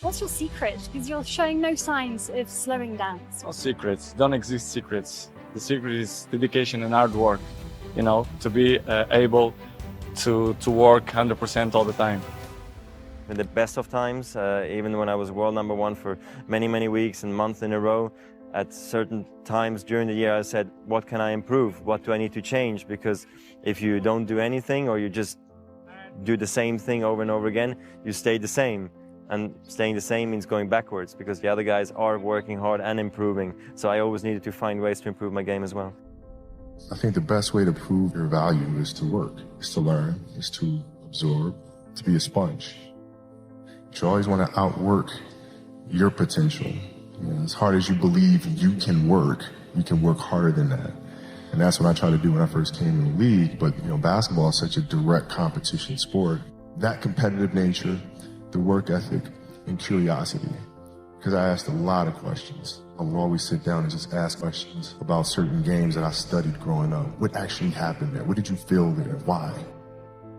What's your secret? Because you're showing no signs of slowing down. No secrets. Don't exist secrets. The secret is dedication and hard work. To be able to work 100% all the time. In the best of times, even when I was world number one for many, many weeks and months in a row, at certain times during the year I said, what can I improve? What do I need to change? Because if you don't do anything or you just do the same thing over and over again, you stay the same. And staying the same means going backwards because the other guys are working hard and improving. So I always needed to find ways to improve my game as well. I think the best way to prove your value is to work, is to learn, is to absorb, to be a sponge. You always want to outwork your potential. As hard as you believe you can work harder than that. And that's what I tried to do when I first came in the league. But, basketball is such a direct competition sport. That competitive nature, the work ethic, and curiosity. Because I asked a lot of questions. I would always sit down and just ask questions about certain games that I studied growing up. What actually happened there? What did you feel there? Why?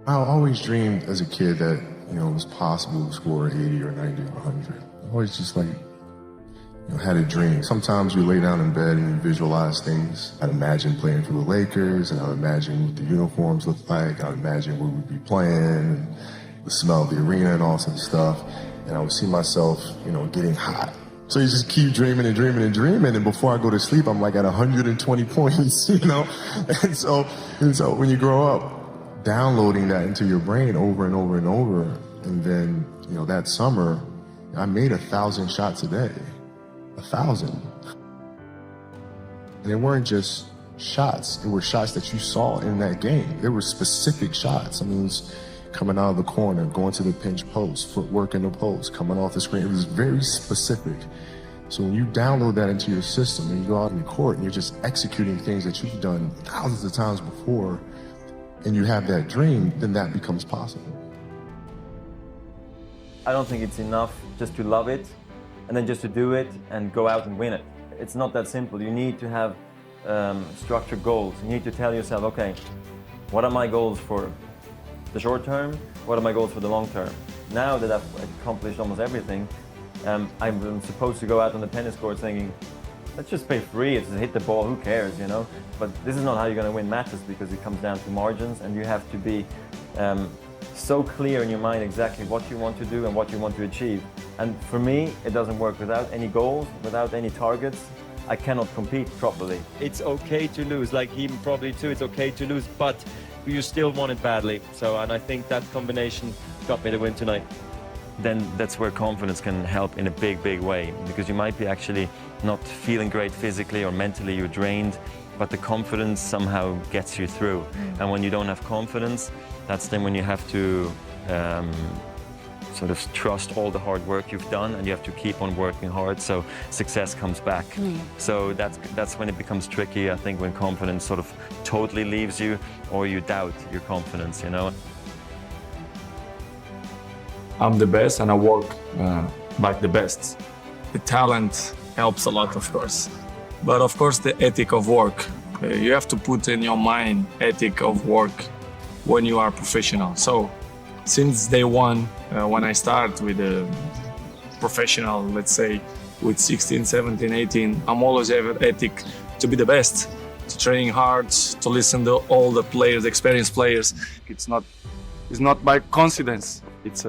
I always dreamed as a kid that, it was possible to score 80 or 90 or 100. I always just had a dream. Sometimes we lay down in bed and you visualize things. I'd imagine playing for the Lakers, and I'd imagine what the uniforms look like. I'd imagine where we'd be playing, and the smell of the arena and all sorts of stuff. And I would see myself, getting hot. So you just keep dreaming and dreaming and dreaming, and before I go to sleep, I'm like at 120 points, And so when you grow up, downloading that into your brain over and over and over, and then, that summer, I made 1,000 shots a day. 1,000. And they weren't just shots, it were shots that you saw in that game. They were specific shots. It was coming out of the corner, going to the pinch post, footwork in the post, coming off the screen. It was very specific. So when you download that into your system and you go out in the court and you're just executing things that you've done thousands of times before, and you have that dream, then that becomes possible. I don't think it's enough just to love it and then just to do it and go out and win it. It's not that simple. You need to have structured goals. You need to tell yourself, okay, what are my goals for the short term? What are my goals for the long term? Now that I've accomplished almost everything, I'm supposed to go out on the tennis court thinking, let's just play free, it's just hit the ball, who cares, But this is not how you're going to win matches, because it comes down to margins, and you have to be so clear in your mind exactly what you want to do and what you want to achieve. And for me, it doesn't work without any goals, without any targets. I cannot compete properly. It's okay to lose, like him probably too, it's okay to lose, but you still want it badly. And I think that combination got me the win tonight. Then that's where confidence can help in a big, big way, because you might be actually not feeling great physically or mentally, you're drained, but the confidence somehow gets you through. And when you don't have confidence, that's then when you have to sort of trust all the hard work you've done, and you have to keep on working hard so success comes back. So that's when it becomes tricky, I think, when confidence sort of totally leaves you or you doubt your confidence, I'm the best and I work like the best. The talent helps a lot, of course. But of course, the ethic of work. You have to put in your mind ethic of work when you are professional. So since day one, when I start with a professional, let's say with 16, 17, 18, I'm always have ethic to be the best, to training hard, to listen to all the players, experienced players. It's not by coincidence. It's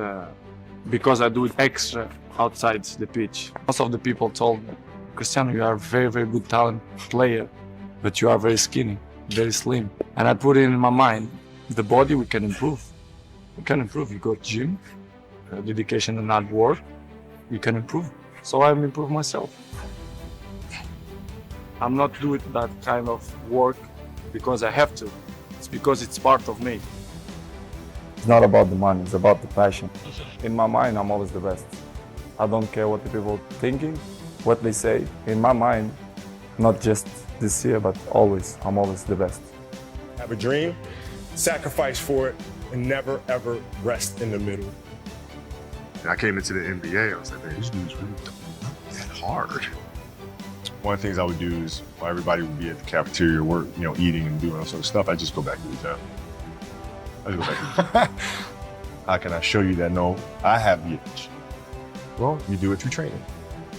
because I do it extra outside the pitch. Most of the people told me, Cristiano, you are a very, very good talent player, but you are very skinny, very slim. And I put it in my mind, the body we can improve. We can improve. You go to gym, dedication and hard work, you can improve. So I improve myself. I'm not doing that kind of work because I have to. It's because it's part of me. It's not about the money, it's about the passion. In my mind, I'm always the best. I don't care what the people are thinking, what they say. In my mind, not just this year, but always, I'm always the best. Have a dream, sacrifice for it, and never ever rest in the middle. I came into the NBA, I was like, man, these dudes really don't that hard. One of the things I would do is, while everybody would be at the cafeteria work, eating and doing all sort of stuff, I just go back to the gym. I just go back to the gym. How can I show you that, no, I have the itch? Well, you do it through training,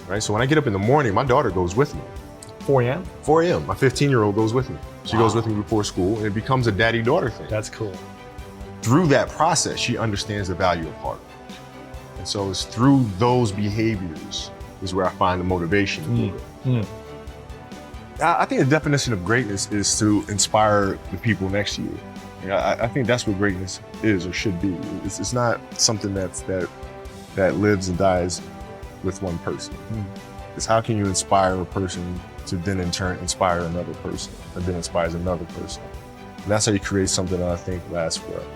right? So when I get up in the morning, my daughter goes with me. 4 a.m.? 4 a.m. My 15-year-old goes with me. She goes with me before school, and it becomes a daddy-daughter thing. That's cool. Through that process, she understands the value of hard work. And so it's through those behaviors is where I find the motivation to do it. I think the definition of greatness is to inspire the people next to you. I think that's what greatness is or should be. It's not something that lives and dies with one person. It's how can you inspire a person to then in turn inspire another person, and then inspires another person. And that's how you create something that I think lasts forever.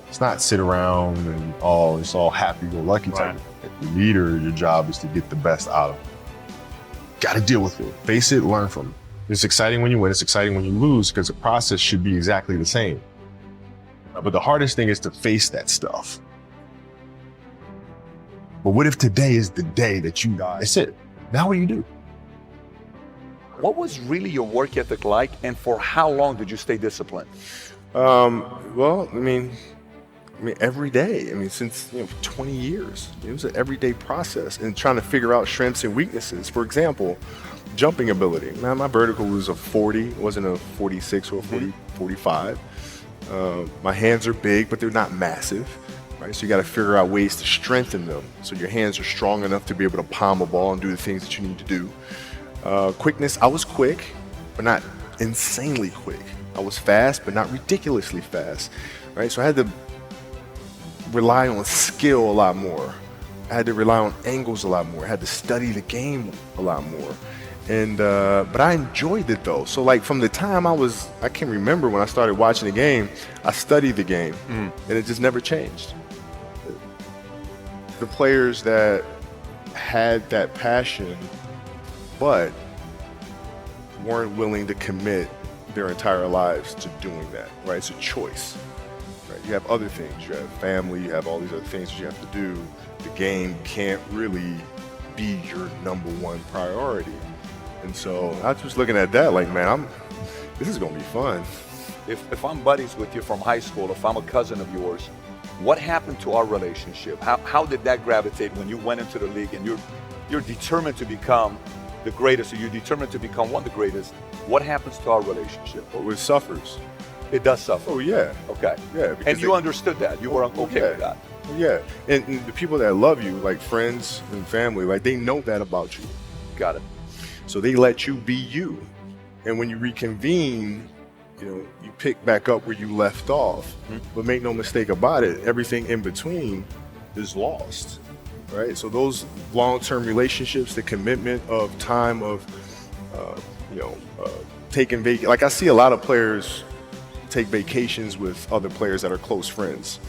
It's not sit around and it's all happy-go-lucky type of thing. The leader, your job is to get the best out of it. Got to deal with it. Face it, learn from it. It's exciting when you win, it's exciting when you lose, because the process should be exactly the same. But the hardest thing is to face that stuff. But what if today is the day that you die? That's it. Now what do you do? What was really your work ethic like, and for how long did you stay disciplined? Well, I mean, every day. I mean, since 20 years, it was an everyday process, and trying to figure out strengths and weaknesses. For example, jumping ability. Man, my vertical was a 40, it wasn't a 46 or a 40, 45. My hands are big, but they're not massive, right? So you got to figure out ways to strengthen them, so your hands are strong enough to be able to palm a ball and do the things that you need to do. Quickness, I was quick, but not insanely quick. I was fast, but not ridiculously fast, right? So I had to rely on skill a lot more. I had to rely on angles a lot more. I had to study the game a lot more. And, but I enjoyed it though. So like from the time I can remember when I started watching the game, I studied the game and it just never changed. The players that had that passion but weren't willing to commit their entire lives to doing that, right? It's a choice, right? You have other things, you have family, you have all these other things that you have to do. The game can't really be your number one priority. And so I was just looking at that like, man, this is gonna be fun. If I'm buddies with you from high school, if I'm a cousin of yours, what happened to our relationship? How did that gravitate when you went into the league and you're determined to become the greatest, or you're determined to become one of the greatest? What happens to our relationship? Oh, it suffers. It does suffer. Oh yeah. Okay. Yeah. And you understood that. You were okay with that. Yeah. And the people that love you, like friends and family, like they know that about you. Got it. So they let you be you. And when you reconvene, you pick back up where you left off. But make no mistake about it, everything in between is lost. Right? So those long-term relationships, the commitment of time of, taking like I see a lot of players take vacations with other players that are close friends,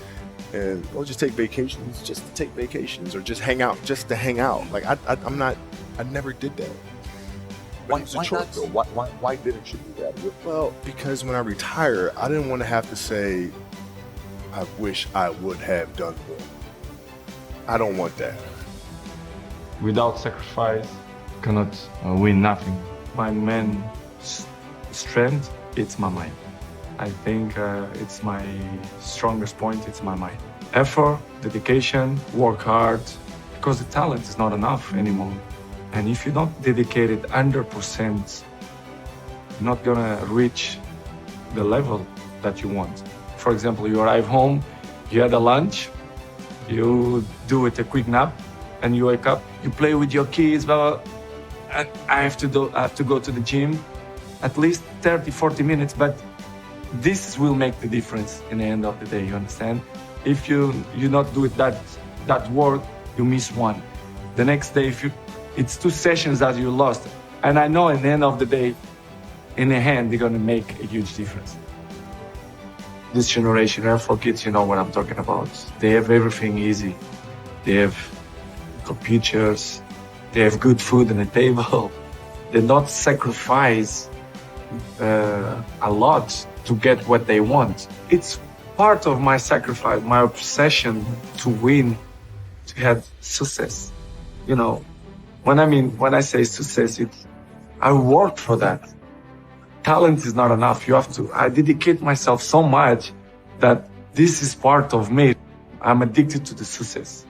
and they'll just take vacations just to take vacations, or just hang out just to hang out. Like I never did that. Why not though? Why didn't you do that? Well, because when I retire, I didn't want to have to say, I wish I would have done more. I don't want that. Without sacrifice, cannot win nothing. My main strength, it's my mind. I think it's my strongest point, it's my mind. Effort, dedication, work hard, because the talent is not enough anymore. And if you don't dedicate it 100%, you're not gonna reach the level that you want. For example, you arrive home, you had a lunch, you do it a quick nap, and you wake up, you play with your kids, blah, blah, and I have to go to the gym at least 30, 40 minutes, but this will make the difference in the end of the day, you understand? If you not do it that work, you miss one. The next day, it's 2 sessions that you lost. And I know at the end of the day, in the hand, they're gonna make a huge difference. This generation, for kids, you know what I'm talking about. They have everything easy. They have computers, they have good food on the table. They don't sacrifice a lot to get what they want. It's part of my sacrifice, my obsession to win, to have success. When I say success, I work for that. Talent is not enough. I dedicate myself so much that this is part of me. I'm addicted to the success.